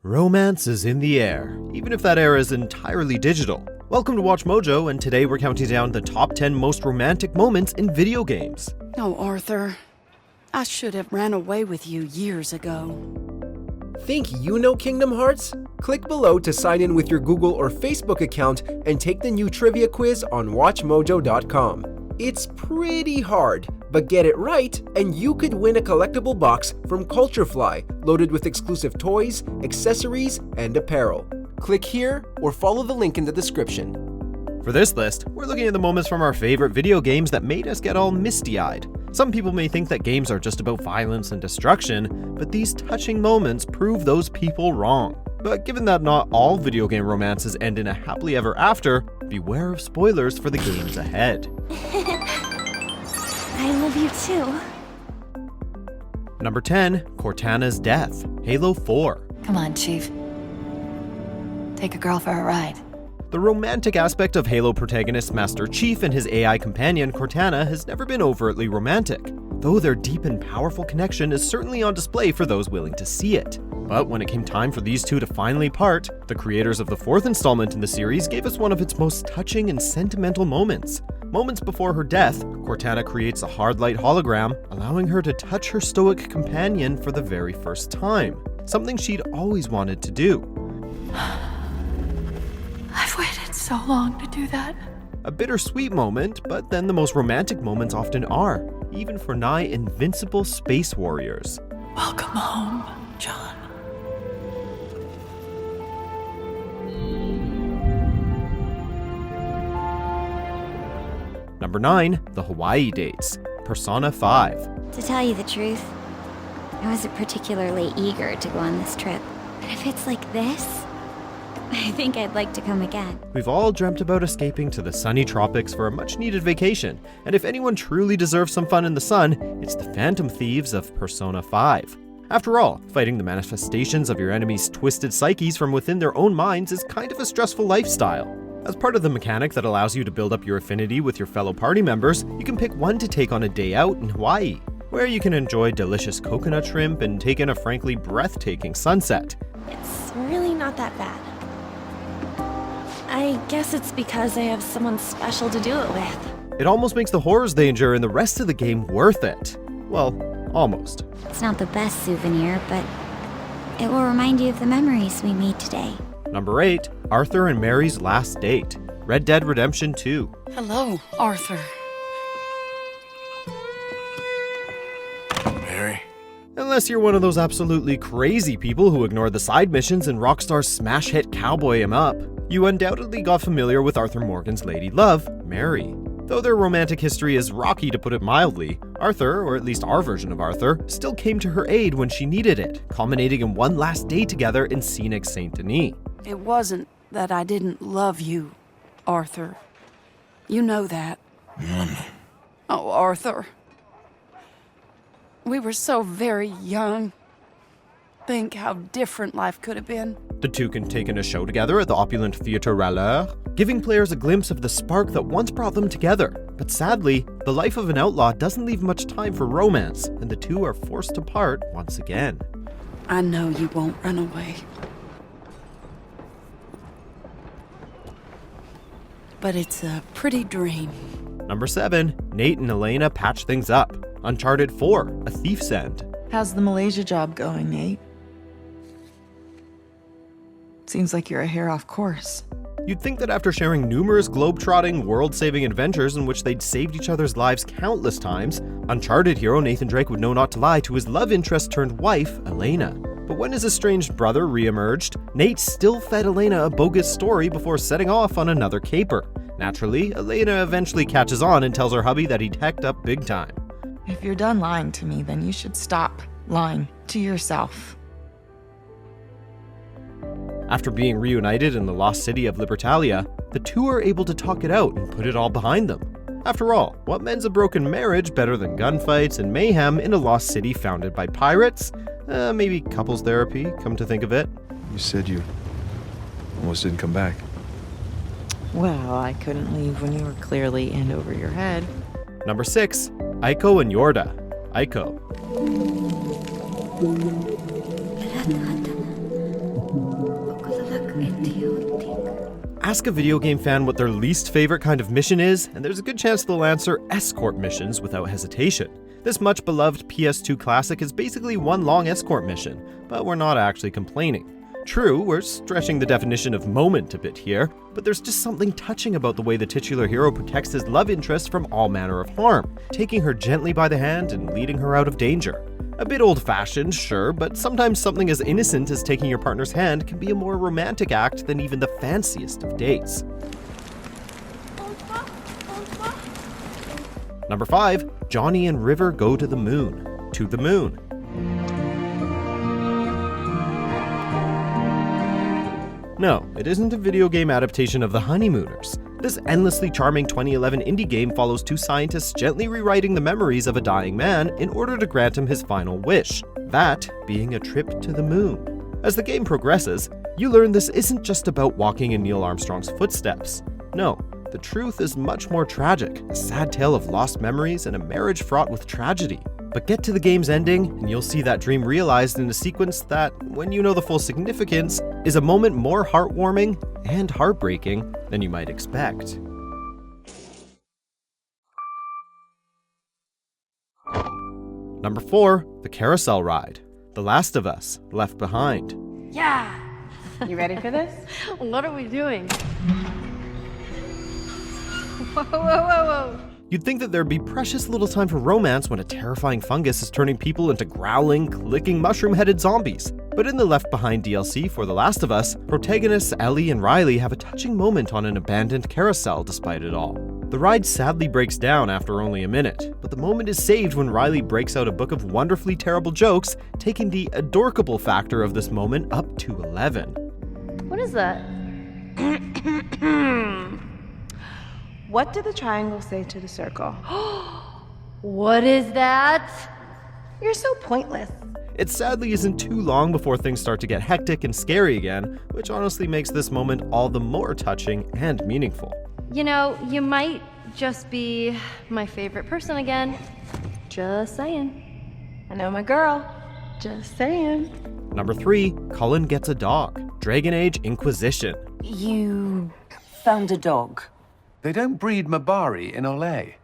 Romance is in the air, even if that era is entirely digital. Welcome to WatchMojo, and today we're counting down the top 10 most romantic moments in video games. Oh, Arthur. I should have ran away with you years ago. Think you know Kingdom Hearts? Click below to sign in with your Google or Facebook account and take the new trivia quiz on WatchMojo.com. It's pretty hard, but get it right and you could win a collectible box from Culturefly loaded with exclusive toys, accessories, and apparel. Click here or follow the link in the description. For this list, we're looking at the moments from our favorite video games that made us get all misty-eyed. Some people may think that games are just about violence and destruction, but these touching moments prove those people wrong. But given that not all video game romances end in a happily ever after, beware of spoilers for the games ahead. I love you too. Number 10, Cortanas Death, Halo 4. Come on, Chief. Take a girl for a ride. The romantic aspect of Halo protagonist Master Chief and his AI companion Cortana has never been overtly romantic, though their deep and powerful connection is certainly on display for those willing to see it. But when it came time for these two to finally part, the creators of the fourth installment in the series gave us one of its most touching and sentimental moments. Moments before her death, Cortana creates a hard light hologram, allowing her to touch her stoic companion for the very first time, something she'd always wanted to do. I've waited so long to do that. A bittersweet moment, but then the most romantic moments often are, even for nigh invincible space warriors. Welcome home, John. Number 9, the Hawaii dates, Persona 5. To tell you the truth, I wasn't particularly eager to go on this trip. But if it's like this, I think I'd like to come again. We've all dreamt about escaping to the sunny tropics for a much-needed vacation, and if anyone truly deserves some fun in the sun, it's the Phantom Thieves of Persona 5. After all, fighting the manifestations of your enemy's twisted psyches from within their own minds is kind of a stressful lifestyle. As part of the mechanic that allows you to build up your affinity with your fellow party members, you can pick one to take on a day out in Hawaii, where you can enjoy delicious coconut shrimp and take in a frankly breathtaking sunset. It's really not that bad. I guess it's because I have someone special to do it with. It almost makes the horrors they endure in the rest of the game worth it. Well, almost. It's not the best souvenir, but it will remind you of the memories we made today. Number 8, Arthur and Mary's last date, Red Dead Redemption 2. Hello, Arthur. Mary? Unless you're one of those absolutely crazy people who ignore the side missions and Rockstar's smash hit Cowboy 'em Up, you undoubtedly got familiar with Arthur Morgan's lady love, Mary. Though their romantic history is rocky to put it mildly, Arthur, or at least our version of Arthur, still came to her aid when she needed it, culminating in one last day together in scenic Saint Denis. It wasn't that I didn't love you, Arthur. You know that. Oh, Arthur. We were so very young. Think how different life could have been. The two can take in a show together at the opulent Theatre Ralleur, giving players a glimpse of the spark that once brought them together. But sadly, the life of an outlaw doesn't leave much time for romance, and the two are forced to part once again. I know you won't run away. But it's a pretty dream. Number 7, Nate and Elena patch things up, Uncharted 4, A Thief's End. How's the Malaysia job going, Nate? Seems like you're a hair off course. You'd think that after sharing numerous globe-trotting, world-saving adventures in which they'd saved each other's lives countless times, Uncharted hero Nathan Drake would know not to lie to his love interest turned wife, Elena. But when his estranged brother re-emerged, Nate still fed Elena a bogus story before setting off on another caper. Naturally, Elena eventually catches on and tells her hubby that he'd hecked up big time. If you're done lying to me, then you should stop lying to yourself. After being reunited in the lost city of Libertalia, the two are able to talk it out and put it all behind them. After all, what mends a broken marriage better than gunfights and mayhem in a lost city founded by pirates? Maybe couples therapy, come to think of it. You said you almost didn't come back. Well, I couldn't leave when you were clearly in over your head. Number 6, Ico and Yorda, Ico. Ask a video game fan what their least favorite kind of mission is, and there's a good chance they'll answer escort missions without hesitation. This much beloved PS2 classic is basically one long escort mission, but we're not actually complaining. True, we're stretching the definition of moment a bit here, but there's just something touching about the way the titular hero protects his love interest from all manner of harm, taking her gently by the hand and leading her out of danger. A bit old-fashioned, sure, but sometimes something as innocent as taking your partner's hand can be a more romantic act than even the fanciest of dates. Number 5, Johnny and River go to the moon. To the moon. No, it isn't a video game adaptation of The Honeymooners. This endlessly charming 2011 indie game follows two scientists gently rewriting the memories of a dying man in order to grant him his final wish, that being a trip to the moon. As the game progresses, you learn this isn't just about walking in Neil Armstrong's footsteps. No, the truth is much more tragic, a sad tale of lost memories and a marriage fraught with tragedy. But get to the game's ending, and you'll see that dream realized in a sequence that, when you know the full significance, is a moment more heartwarming and heartbreaking than you might expect. Number 4, the Carousel Ride. The Last of Us, Left Behind. Yeah! You ready for this? What are we doing? Whoa, whoa, whoa, whoa! You'd think that there'd be precious little time for romance when a terrifying fungus is turning people into growling, clicking, mushroom-headed zombies. But in the Left Behind DLC for The Last of Us, protagonists Ellie and Riley have a touching moment on an abandoned carousel despite it all. The ride sadly breaks down after only a minute, but the moment is saved when Riley breaks out a book of wonderfully terrible jokes, taking the adorkable factor of this moment up to 11. What is that? What did the triangle say to the circle? What is that? You're so pointless. It sadly isn't too long before things start to get hectic and scary again, which honestly makes this moment all the more touching and meaningful. You know, you might just be my favorite person again. Just saying. I know my girl. Just saying. Number 3, Cullen gets a dog. Dragon Age Inquisition. You found a dog? They don't breed Mabari in Olay.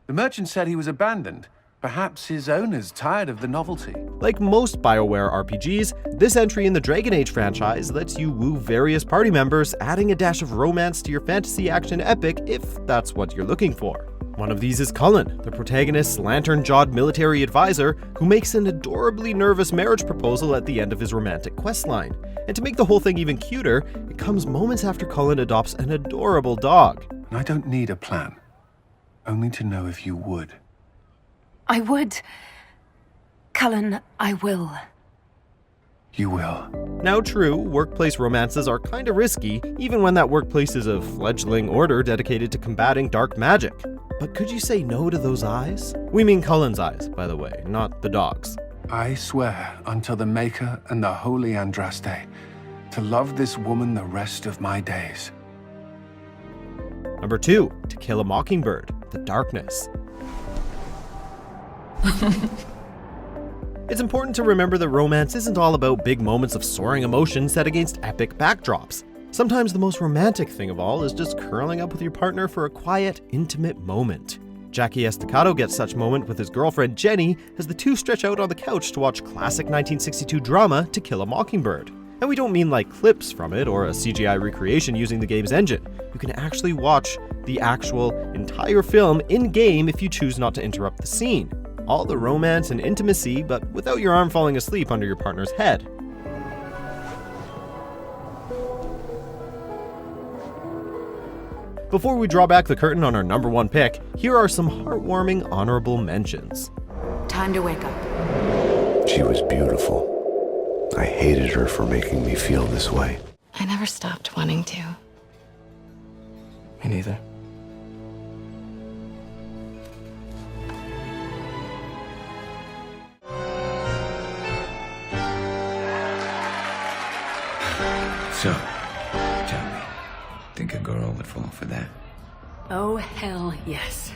The merchant said he was abandoned. Perhaps his owners tired of the novelty. Like most BioWare RPGs, this entry in the Dragon Age franchise lets you woo various party members, adding a dash of romance to your fantasy action epic if that's what you're looking for. One of these is Cullen, the protagonist's lantern-jawed military advisor who makes an adorably nervous marriage proposal at the end of his romantic questline. And to make the whole thing even cuter, it comes moments after Cullen adopts an adorable dog. I don't need a plan. Only to know if you would. I would. Cullen, I will. You will. Now true, workplace romances are kinda risky, even when that workplace is a fledgling order dedicated to combating dark magic. But could you say no to those eyes? We mean Cullen's eyes, by the way, not the dog's. I swear unto the Maker and the Holy Andraste to love this woman the rest of my days. Number 2, To Kill a Mockingbird, The Darkness. It's important to remember that romance isn't all about big moments of soaring emotion set against epic backdrops. Sometimes the most romantic thing of all is just curling up with your partner for a quiet, intimate moment. Jackie Estacado gets such moment with his girlfriend Jenny as the two stretch out on the couch to watch classic 1962 drama To Kill a Mockingbird. And we don't mean like clips from it or a CGI recreation using the game's engine. You can actually watch the actual entire film in-game if you choose not to interrupt the scene. All the romance and intimacy, but without your arm falling asleep under your partner's head. Before we draw back the curtain on our number 1 pick, here are some heartwarming honorable mentions. Time to wake up. She was beautiful. I hated her for making me feel this way. I never stopped wanting to. Me neither. So, tell me, think a girl would fall for that? Oh, hell yes.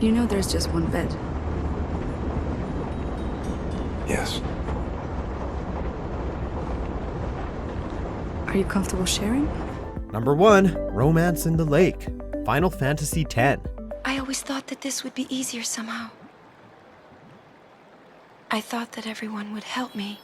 You know there's just one bed. Yes. Are you comfortable sharing? Number 1, Romance in the Lake, Final Fantasy X. I always thought that this would be easier somehow. I thought that everyone would help me,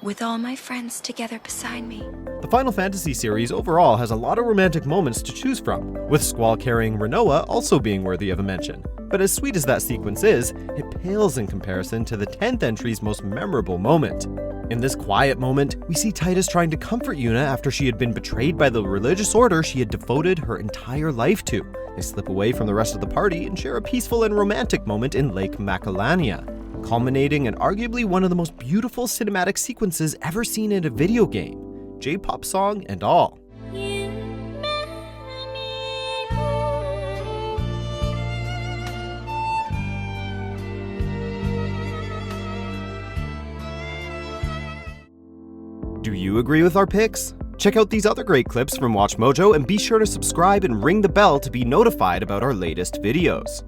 with all my friends together beside me. The Final Fantasy series overall has a lot of romantic moments to choose from, with Squall carrying Rinoa also being worthy of a mention. But as sweet as that sequence is, it pales in comparison to the 10th entry's most memorable moment. In this quiet moment, we see Titus trying to comfort Yuna after she had been betrayed by the religious order she had devoted her entire life to. They slip away from the rest of the party and share a peaceful and romantic moment in Lake Macalania, culminating in arguably one of the most beautiful cinematic sequences ever seen in a video game, J-pop song and all. Do you agree with our picks? Check out these other great clips from WatchMojo and be sure to subscribe and ring the bell to be notified about our latest videos.